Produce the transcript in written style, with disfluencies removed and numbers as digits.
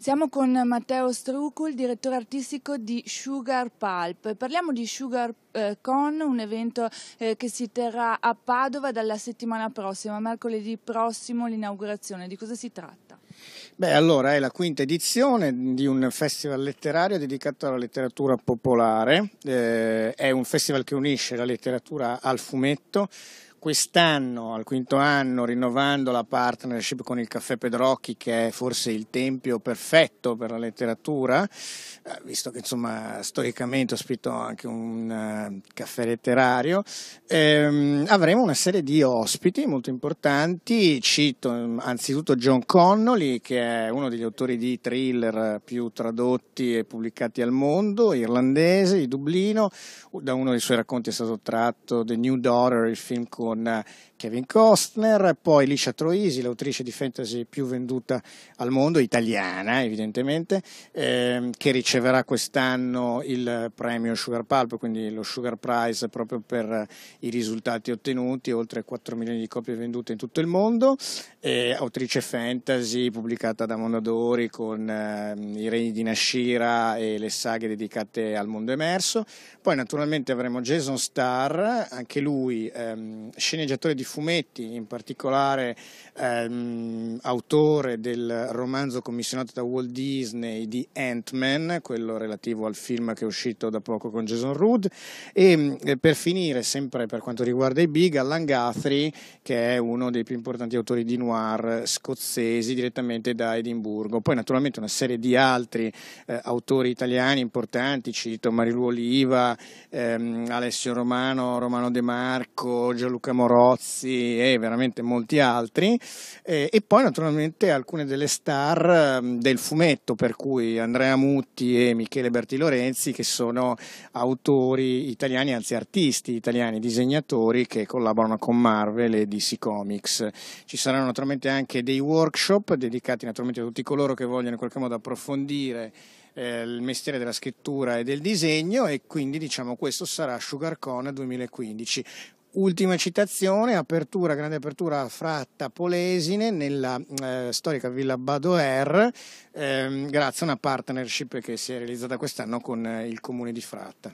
Siamo con Matteo Strucul, direttore artistico di Sugar Pulp. Parliamo di Sugar Con, un evento che si terrà a Padova dalla settimana prossima, mercoledì prossimo l'inaugurazione. Di cosa si tratta? Beh, allora è la quinta edizione di un festival letterario dedicato alla letteratura popolare. È un festival che unisce la letteratura al fumetto. Quest'anno, al quinto anno, rinnovando la partnership con il Caffè Pedrocchi, che è forse il tempio perfetto per la letteratura, visto che insomma storicamente ospitò anche un caffè letterario. Avremo una serie di ospiti molto importanti. Cito anzitutto John Connolly, che è uno degli autori di thriller più tradotti e pubblicati al mondo, irlandese, di Dublino. Da uno dei suoi racconti è stato tratto The New Daughter, il film con Kevin Costner. Poi Licia Troisi, l'autrice di fantasy più venduta al mondo, italiana evidentemente, che riceverà quest'anno il premio Sugar Pulp, quindi lo Sugar Prize, proprio per i risultati ottenuti, oltre 4 milioni di copie vendute in tutto il mondo. Autrice fantasy pubblicata da Mondadori con i Regni di Nashira e le saghe dedicate al mondo emerso. Poi naturalmente avremo Jason Starr, anche lui sceneggiatore di fumetti, in particolare autore del romanzo commissionato da Walt Disney di Ant-Man, quello relativo al film che è uscito da poco con Jason Rood, e per finire, sempre per quanto riguarda i big, Alan Guthrie, che è uno dei più importanti autori di noir scozzesi, direttamente da Edimburgo. Poi naturalmente una serie di altri autori italiani importanti, cito Marilu Oliva, Alessio Romano, Romano De Marco, Gianluca Morozzi e veramente molti altri, e poi naturalmente alcune delle star del fumetto, per cui Andrea Mutti e Michele Berti Lorenzi, che sono autori italiani, anzi artisti italiani, disegnatori che collaborano con Marvel e DC Comics. Ci saranno naturalmente anche dei workshop dedicati naturalmente a tutti coloro che vogliono in qualche modo approfondire il mestiere della scrittura e del disegno, e quindi diciamo questo sarà SugarCon 2015. Ultima citazione, grande apertura a Fratta Polesine nella storica Villa Badoer, grazie a una partnership che si è realizzata quest'anno con il comune di Fratta.